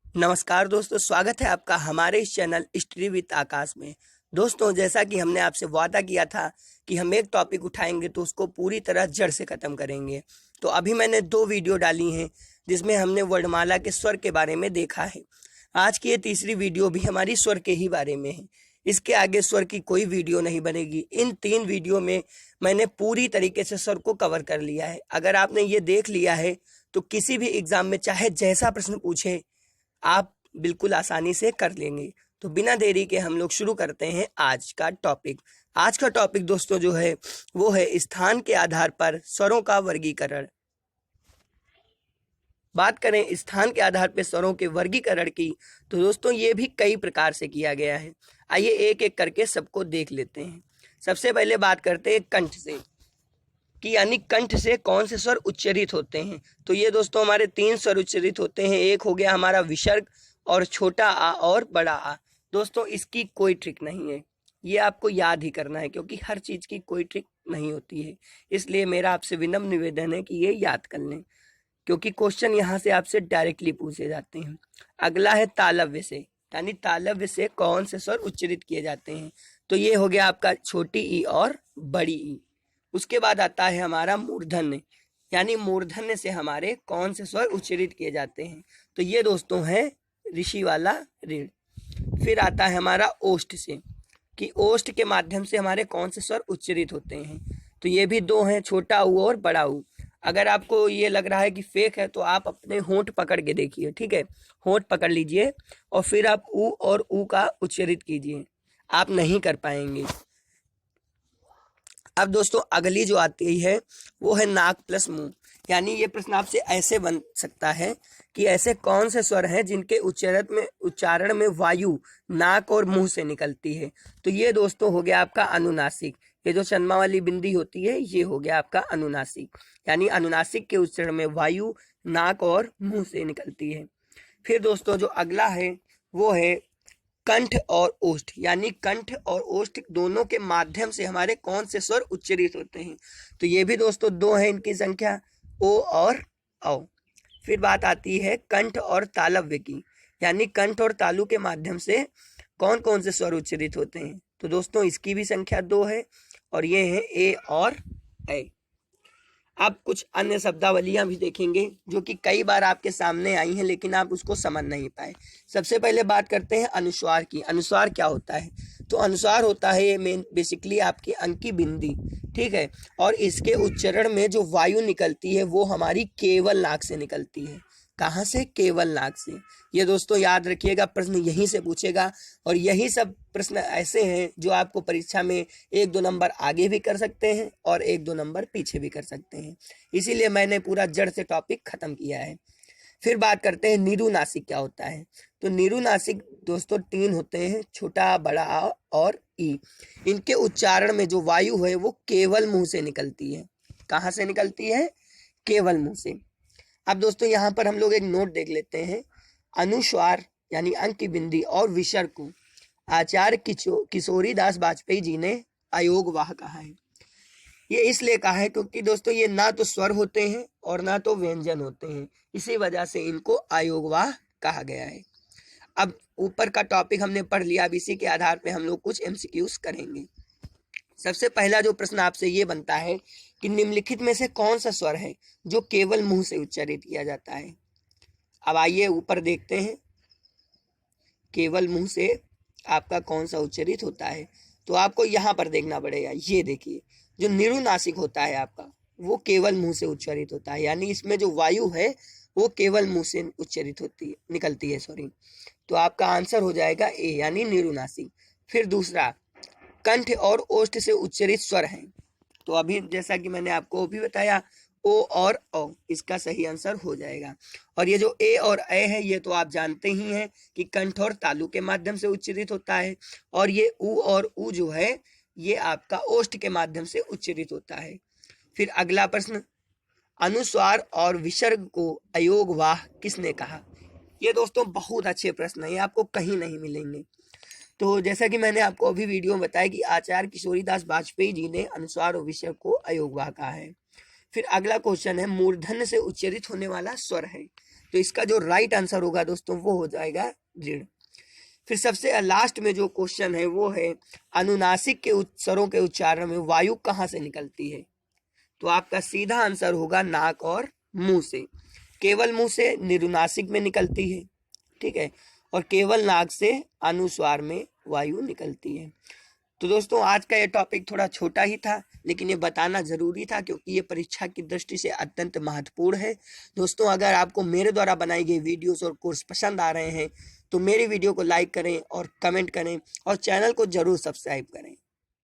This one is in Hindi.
नमस्कार दोस्तों, स्वागत है आपका हमारे इस चैनल हिस्ट्री विद आकाश में। दोस्तों, जैसा कि हमने आपसे वादा किया था कि हम एक टॉपिक उठाएंगे तो उसको पूरी तरह जड़ से ख़त्म करेंगे। तो अभी मैंने 2 वीडियो डाली हैं जिसमें हमने वर्णमाला के स्वर के बारे में देखा है। आज की ये तीसरी वीडियो भी हमारी स्वर के ही बारे में है। इसके आगे स्वर की कोई वीडियो नहीं बनेगी। इन 3 वीडियो में मैंने पूरी तरीके से स्वर को कवर कर लिया है। अगर आपने ये देख लिया है तो किसी भी एग्ज़ाम में चाहे जैसा प्रश्न पूछे आप बिल्कुल आसानी से कर लेंगे। तो बिना देरी के हम लोग शुरू करते हैं आज का टॉपिक। आज का टॉपिक दोस्तों जो है वो है स्थान के आधार पर स्वरों का वर्गीकरण। बात करें स्थान के आधार पर स्वरों के वर्गीकरण की तो दोस्तों ये भी कई प्रकार से किया गया है। आइए एक एक करके सबको देख लेते हैं। सबसे पहले बात करते हैं कंठ से कि यानी कंठ से कौन से स्वर उच्चरित होते हैं। तो ये दोस्तों हमारे 3 स्वर उच्चरित होते हैं। एक हो गया हमारा विसर्ग और छोटा आ और बड़ा आ। दोस्तों इसकी कोई ट्रिक नहीं है, ये आपको याद ही करना है क्योंकि हर चीज़ की कोई ट्रिक नहीं होती है। इसलिए मेरा आपसे विनम्र निवेदन है कि ये याद कर लें क्योंकि क्वेश्चन यहाँ से आपसे डायरेक्टली पूछे जाते हैं। अगला है तालव्य से, यानी तालव्य से कौन से स्वर उच्चरित किए जाते हैं। तो ये हो गया आपका छोटी ई और बड़ी ई। उसके बाद आता है हमारा मूर्धन्य, यानी मूर्धन्य से हमारे कौन से स्वर उच्चरित किए जाते हैं। तो ये दोस्तों है ऋषि वाला ऋण। फिर आता है हमारा ओष्ठ से कि ओष्ठ के माध्यम से हमारे कौन से स्वर उच्चरित होते हैं। तो ये भी 2 हैं, छोटा ऊ और बड़ा ऊ। अगर आपको ये लग रहा है कि फेक है तो आप अपने होंठ पकड़ के देखिए, ठीक है। होंठ पकड़ लीजिए और फिर आप ऊ और ऊ का उच्चरित कीजिए, आप नहीं कर पाएंगे। अब दोस्तों अगली जो आती है वो है नाक प्लस मुंह, यानी ये प्रश्न आपसे ऐसे बन सकता है कि ऐसे कौन से स्वर हैं जिनके उच्चारण में वायु नाक और मुंह से निकलती है। तो ये दोस्तों हो गया आपका अनुनासिक। ये जो चंद्रमा वाली बिंदी होती है ये हो गया आपका अनुनासिक, यानी अनुनासिक के उच्चारण में वायु नाक और मुंह से निकलती है। फिर दोस्तों जो अगला है वो है कंठ और ओष्ठ, यानी कंठ और ओष्ठ दोनों के माध्यम से हमारे कौन से स्वर उच्चरित होते हैं। तो ये भी दोस्तों 2 हैं इनकी संख्या, ओ और औ। फिर बात आती है कंठ और तालव्य की, यानी कंठ और तालु के माध्यम से कौन कौन से स्वर उच्चरित होते हैं। तो दोस्तों इसकी भी संख्या 2 है और ये है ए और ऐ। अब कुछ अन्य शब्दावलियां भी देखेंगे जो कि कई बार आपके सामने आई हैं लेकिन आप उसको समझ नहीं पाए। सबसे पहले बात करते हैं अनुस्वार की। अनुस्वार क्या होता है? तो अनुस्वार होता है ये मेन बेसिकली आपकी अंक की बिंदी, ठीक है। और इसके उच्चारण में जो वायु निकलती है वो हमारी केवल नाक से निकलती है। कहाँ से? केवल नाक से। ये दोस्तों याद रखिएगा, प्रश्न यहीं से पूछेगा और यही सब प्रश्न ऐसे हैं जो आपको परीक्षा में 1-2 नंबर आगे भी कर सकते हैं और 1-2 नंबर पीछे भी कर सकते हैं। इसीलिए मैंने पूरा जड़ से टॉपिक खत्म किया है। फिर बात करते हैं निरुनासिक क्या होता है। तो निरुनासिक दोस्तों 3 होते हैं, छोटा बड़ा आ और ई। इनके उच्चारण में जो वायु है वो केवल मुंह से निकलती है। कहाँ से निकलती है? केवल मुंह से। अब दोस्तों यहाँ पर हम लोग एक नोट देख लेते हैं। अनुस्वार यानी अंक की बिंदी और विसर्ग को आचार्य किशोरी दास वाजपेयी जी ने अयोगवाह कहा है। ये इसलिए कहा है क्योंकि दोस्तों ये ना तो स्वर होते हैं और ना तो व्यंजन होते हैं, इसी वजह से इनको अयोगवाह कहा गया है। अब ऊपर का टॉपिक हमने पढ़ लिया, अब इसी के आधार पे हम लोग कुछ एमसीक्यूज करेंगे। सबसे पहला जो प्रश्न आपसे ये बनता है कि निम्नलिखित में से कौन सा स्वर है जो केवल मुंह से उच्चारित किया जाता है। अब आइए ऊपर देखते हैं केवल मुंह से आपका कौन सा उच्चारित होता है। तो आपको यहाँ पर देखना पड़ेगा, ये देखिए जो निरुनासिक होता है आपका वो केवल मुंह से उच्चारित होता है, यानी इसमें जो वायु है वो केवल मुंह से उच्चारित होती है, निकलती है, सॉरी। तो आपका आंसर हो जाएगा ए, यानी निरुनासिक। फिर दूसरा कंठ और ओष्ठ से उच्चरित स्वर हैं। तो अभी जैसा कि मैंने आपको भी बताया ओ और औ, इसका सही आंसर हो जाएगा। और ये जो ए और ए है ये तो आप जानते ही हैं कि कंठ और तालु के माध्यम से उच्चरित होता है, और ये ऊ और ऊ जो है ये आपका ओष्ठ के माध्यम से उच्चरित होता है। फिर अगला प्रश्न, अनुस्वार और विसर्ग को अयोगवाह किसने कहा। ये दोस्तों बहुत अच्छे प्रश्न है, ये आपको कहीं नहीं मिलेंगे। तो जैसा कि मैंने आपको अभी वीडियो में बताया कि आचार्य किशोरी दास वाजपेयी जी ने अनुस्वार और विसर्ग को अयोगवाह कहा है। फिर अगला क्वेश्चन है मूर्धन्य से उच्चरित होने वाला स्वर है। तो इसका जो राइट आंसर होगा दोस्तों वो हो जाएगा ऋण। फिर सबसे लास्ट में जो क्वेश्चन है वो है अनुनासिक के स्वरों के उच्चारण में वायु कहाँ से निकलती है? तो आपका सीधा आंसर होगा नाक और मुंह से। केवल मुंह से निरुनासिक में निकलती है, ठीक है, और केवल नाक से अनुस्वार में वायु निकलती है। तो दोस्तों आज का ये टॉपिक थोड़ा छोटा ही था, लेकिन ये बताना ज़रूरी था क्योंकि ये परीक्षा की दृष्टि से अत्यंत महत्वपूर्ण है। दोस्तों अगर आपको मेरे द्वारा बनाई गई वीडियोस और कोर्स पसंद आ रहे हैं तो मेरी वीडियो को लाइक करें और कमेंट करें और चैनल को ज़रूर सब्सक्राइब करें।